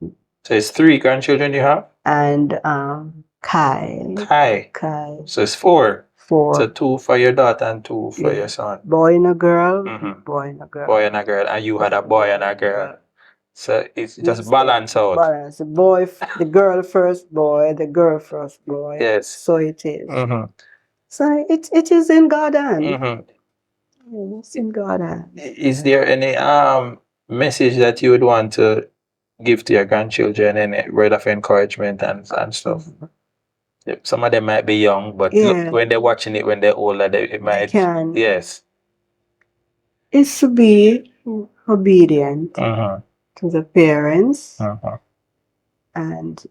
So it's 3 grandchildren you have? And Kai. Kai. So it's 4. So Four. 2 for your daughter and 2 for your Yeah. son. Boy and a girl. Boy and a girl. Boy and a girl. And you had a boy and a girl. So it's just balance out. Balance. The boy, the girl first boy, the girl first boy. Yes. So it is. So it is in God hand. It's in God hand. Is there any message that you would want to give to your grandchildren, any word of encouragement and stuff? Some of them might be young, but look, when they're watching it, when they're older, it might. Can. Yes. It's to be obedient to the parents and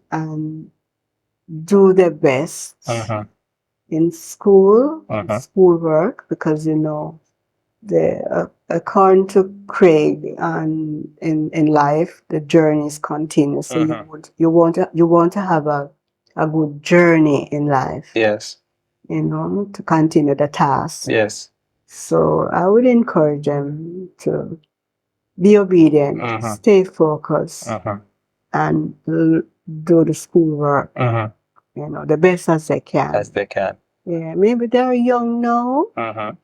do their best in school, schoolwork, because you know the according to Craig and in life the journey is continuous. So you want to have a good journey in life. Yes. You know, to continue the task. Yes. So I would encourage them to be obedient, stay focused, and do the schoolwork. You know, the best as they can. As they can. Yeah, maybe they're young now.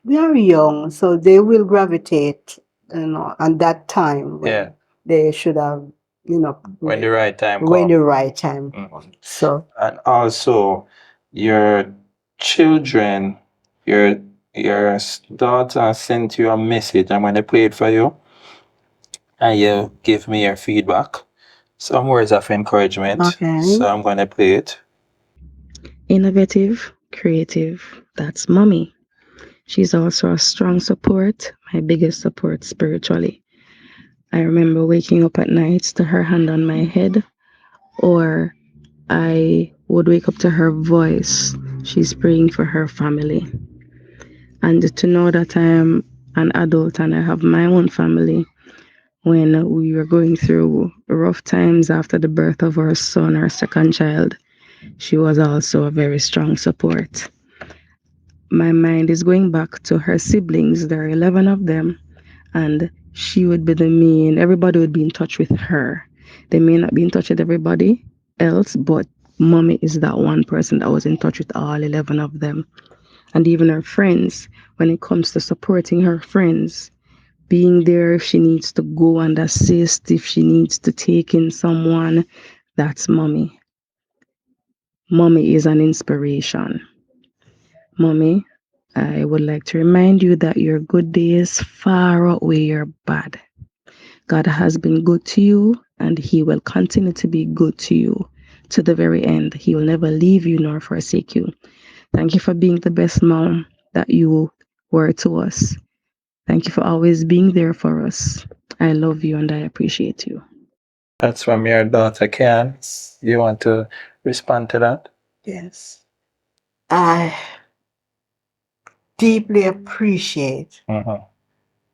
They're young, so they will gravitate, you know, at that time when they should have, you know, when the right time when comes. the right time. So and also your children, your daughter sent you a message. I'm gonna play it for you, and you give me your feedback. Some words of encouragement. Okay. So I'm gonna play it. Innovative, creative, that's mommy. She's also a strong support, my biggest support spiritually. I remember waking up at nights to her hand on my head, or I would wake up to her voice. She's praying for her family. And to know that I am an adult and I have my own family, when we were going through rough times after the birth of our son, our second child, she was also a very strong support. My mind is going back to her siblings. There are 11 of them, and she would be the main, everybody would be in touch with her. They may not be in touch with everybody else, but mommy is that one person that was in touch with all 11 of them. And even her friends, when it comes to supporting her friends, being there if she needs to go and assist, if she needs to take in someone, that's mommy. Mommy is an inspiration. Mommy, I would like to remind you that your good days far outweigh your bad. God has been good to you, and He will continue to be good to you to the very end. He will never leave you nor forsake you. Thank you for being the best mom that you were to us. Thank you for always being there for us. I love you and I appreciate you. That's from your daughter, Kian. You want to respond to that? yes, I deeply appreciate.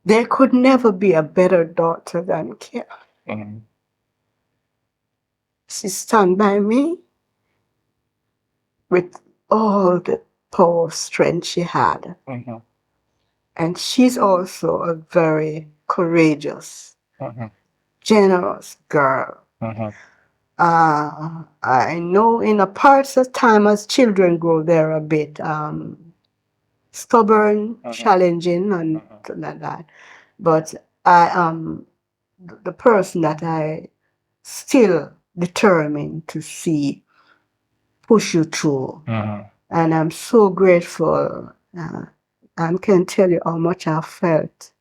There could never be a better daughter than Kim. She stand by me with all the power of strength she had. And she's also a very courageous, generous girl. I know in a parts of time as children grow, they're a bit stubborn, challenging, and like that. But I am the person that I still determined to see push you through. And I'm so grateful. I can tell you how much I felt.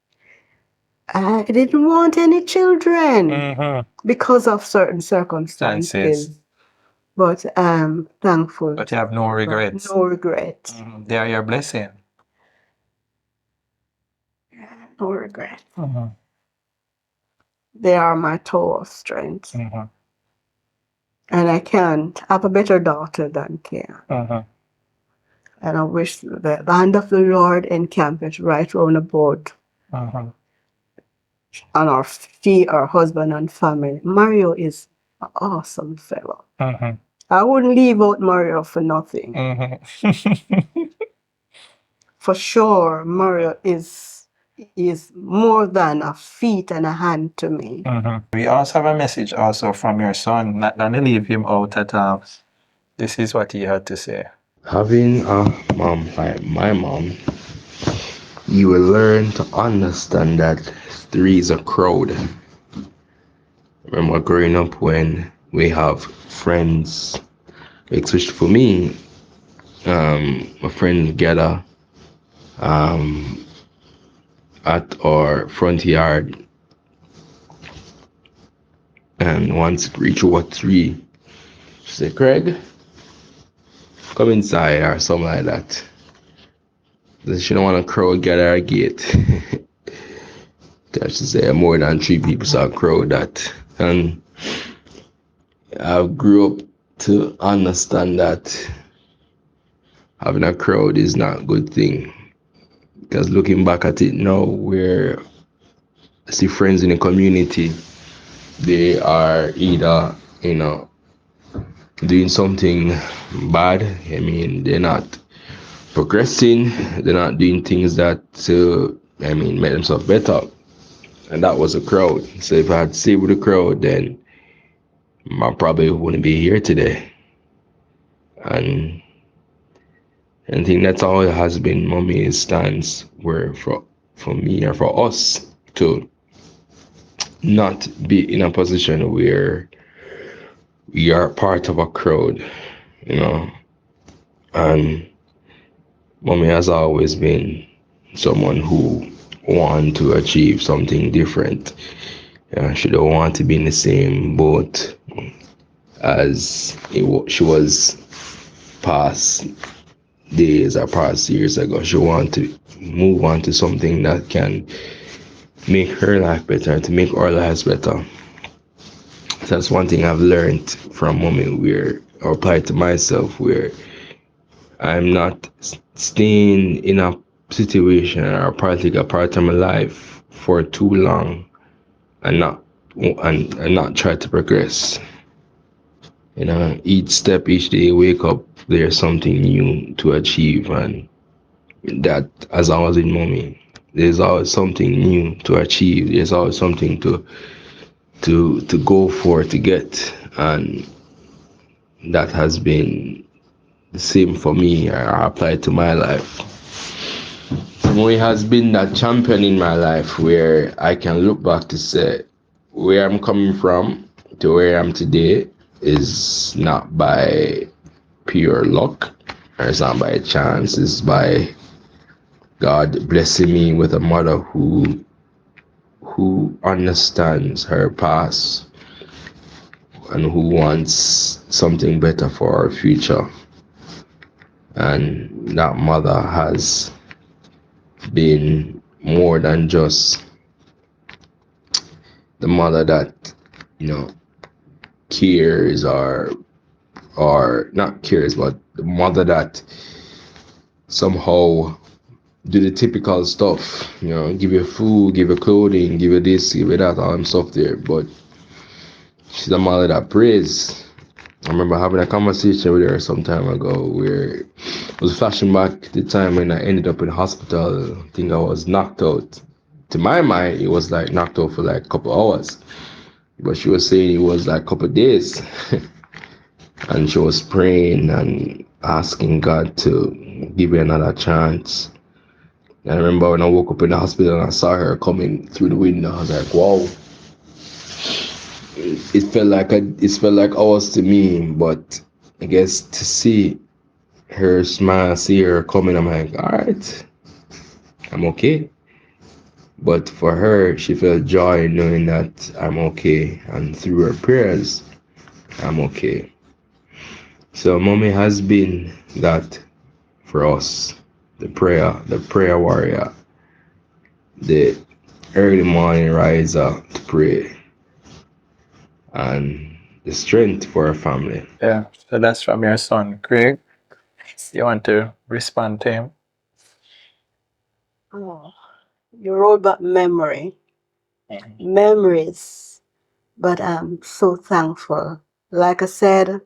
I didn't want any children because of certain circumstances. But I'm thankful. But you have no regrets. No regret. They are your blessing. no regret. They are my total strength. And I can't have a better daughter than Kia. And I wish the hand of the Lord encampeth right round about on our feet, our husband and family. Mario is an awesome fellow. I wouldn't leave out Mario for nothing. For sure, Mario is more than a feet and a hand to me. We also have a message also from your son. Not gonna leave him out at all. This is what he had to say. Having a mom like my mom, you will learn to understand that three is a crowd. Remember growing up when we have friends, especially for me, my friends gather at our front yard, and once it reach over three, she say, Craig, come inside or something like that. She don't want a crowd gather at her gate. That she say more than three people saw a crowd that. And I grew up to understand that having a crowd is not a good thing. Because looking back at it now, where I see friends in the community, they are either, doing something bad. I mean, they're not progressing, they're not doing things that, make themselves better. And that was a crowd. So if I had stayed with the crowd, then I probably wouldn't be here today. And I think that's all it has been mommy's stance where for me or for us to not be in a position where we are part of a crowd, And mommy has always been someone who want to achieve something different. She don't want to be in the same boat as she was past days or past years ago. She want to move on to something that can make her life better, to make our lives better. That's one thing I've learned from mommy, where or applied to myself, where I'm not staying in a situation or a particular part of my life for too long and not try to progress. Each step, each day, wake up, there's something new to achieve, and that has always been mommy. There's always something new to achieve. There's always something to go for, to get, and that has been the same for me. I applied to my life. Mommy has been that champion in my life where I can look back to say where I'm coming from to where I am today is not by pure luck, or it's not by chance. It's by God blessing me with a mother who understands her past and who wants something better for our future. And that mother has been more than just the mother that cares, or not cares, but the mother that somehow do the typical stuff, give you food, give you clothing, give you this, give you that, all them stuff there. But she's a mother that prays. I remember having a conversation with her some time ago where it was flashing back the time when I ended up in the hospital. I think I was knocked out. To my mind, it was like knocked out for like a couple hours. But she was saying it was like a couple days. And she was praying and asking God to give her another chance. And I remember when I woke up in the hospital and I saw her coming through the window, I was like, wow. It felt like hours to me, but I guess to see her smile, see her coming, I'm like, all right, I'm okay. But for her, she felt joy knowing that I'm okay, and through her prayers, I'm okay. So mommy has been that for us, the prayer warrior, the early morning riser to pray, and the strength for a family. Yeah. So that's from your son, Craig. You want to respond to him? Oh, you rolled back memories, but I'm so thankful. Like I said,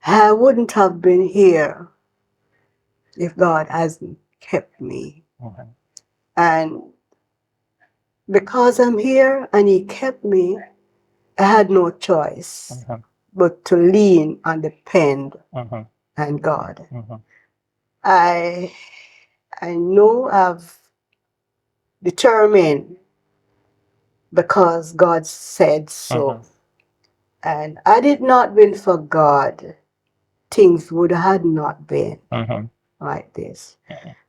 I wouldn't have been here if God hasn't kept me. Mhm. And because I'm here and He kept me, I had no choice Mhm. but to lean and depend Mhm. on God. Mhm. I know I've determined because God said so. And had it not been for God, things would have not been Mhm. like this.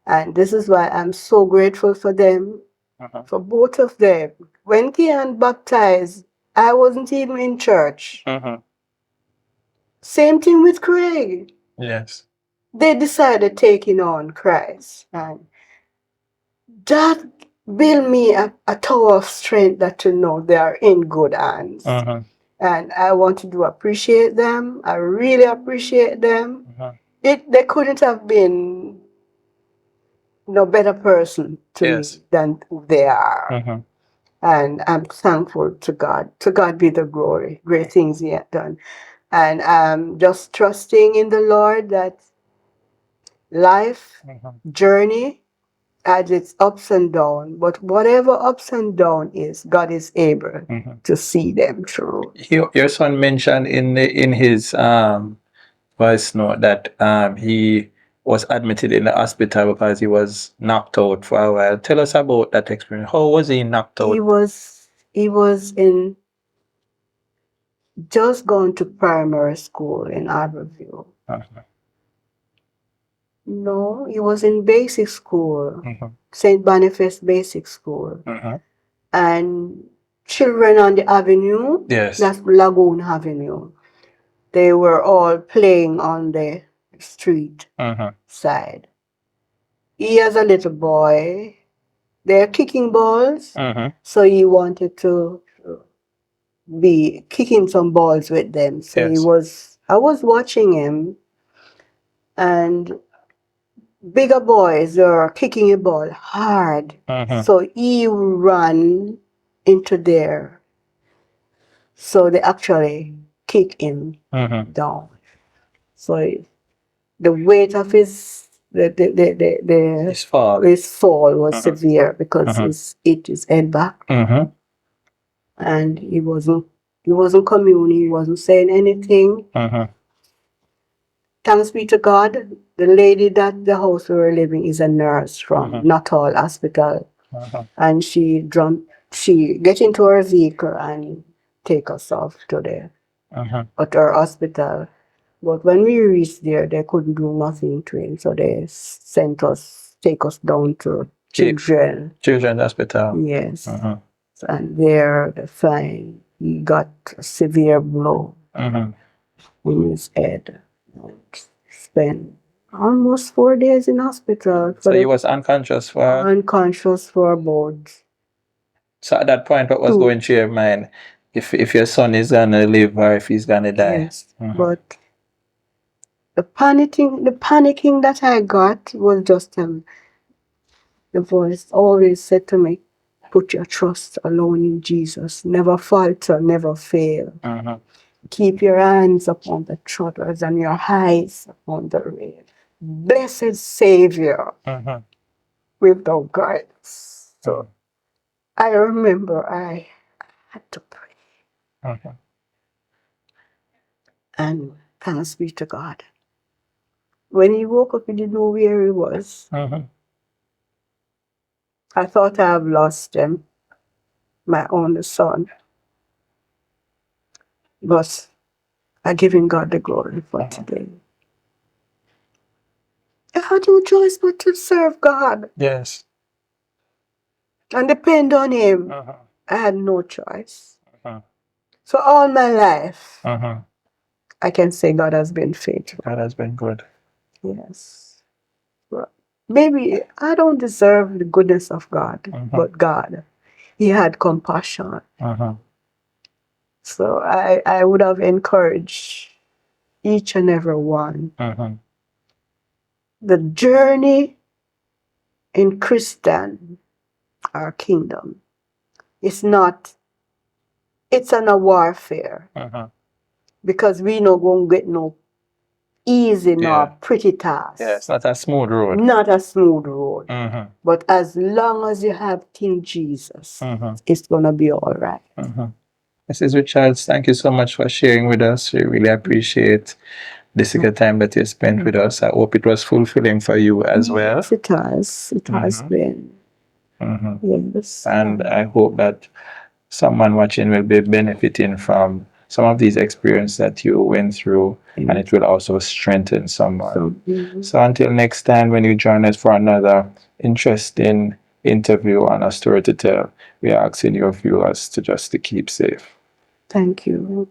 And this is why I'm so grateful for them, for both of them. When Kian baptized, I wasn't even in church. Mhm. Same thing with Craig. Yes. They decided taking on Christ. And that built me a tower of strength that to know they are in good hands. Mhm. And I wanted to appreciate them. I really appreciate them. Mhm. They couldn't have been no better person to Yes. me than they are. Mhm. And I'm thankful to God. To God be the glory. Great things He has done. And I'm just trusting in the Lord that life, journey, has its ups and downs. But whatever ups and downs is, God is able to see them through. Your son mentioned in his voice note that he was admitted in the hospital because he was knocked out for a while. Tell us about that experience. How was he knocked out? He was in just gone to primary school in Aberville. No, he was in basic school, St. Boniface Basic School. And children on the avenue, Yes. that's Lagoon Avenue, they were all playing on the street side. He, as a little boy, they're kicking balls, so he wanted to be kicking some balls with them. So Yes. I was watching him, and bigger boys are kicking a ball hard. So he ran into there. So they actually kick him down. So the weight of his His fall. his fall was severe because his hit his head back, and he wasn't communing, he wasn't saying anything. Thanks be to God, the lady that the house we were living is a nurse from Nuttall Hospital. And she get into her vehicle and take us off to the at our hospital. But when we reached there, they couldn't do nothing to him, so they take us down to Children's hospital. Yes. And there they find he got a severe blow in his head. Spent almost 4 days in hospital. So he was unconscious for. Unconscious for about. So at that point, what was going through your mind? If your son is gonna live or if he's gonna die? Yes, but the panicking that I got was just the voice always said to me, "Put your trust alone in Jesus. Never falter, never fail. Keep your hands upon the trotters and your eyes upon the rail. Blessed Savior, without guidance." So I remember I had to pray. And thanks be to God. When he woke up, he didn't know where he was. I thought I have lost him, my only son. But I give him God the glory for today. I had no choice but to serve God Yes. and depend on Him. I had no choice. So all my life, I can say God has been faithful. God has been good. Yes. Well, maybe I don't deserve the goodness of God, but God he had compassion. Uh-huh. So I would have encouraged each and every one. Uh-huh. The journey in Christian, our kingdom, it's a warfare. Uh-huh. Because we not going to get no easy nor pretty task. Yeah, it's not a smooth road. Not a smooth road. Mm-hmm. But as long as you have King Jesus, it's going to be all right. Mrs. Richards, thank you so much for sharing with us. We really appreciate the second time that you spent with us. I hope it was fulfilling for you as well. Yes, it has. It has been. Yes. And I hope that someone watching will be benefiting from some of these experiences that you went through, and it will also strengthen someone. So until next time, when you join us for another interesting interview and a story to tell, we are asking your viewers to keep safe. Thank you.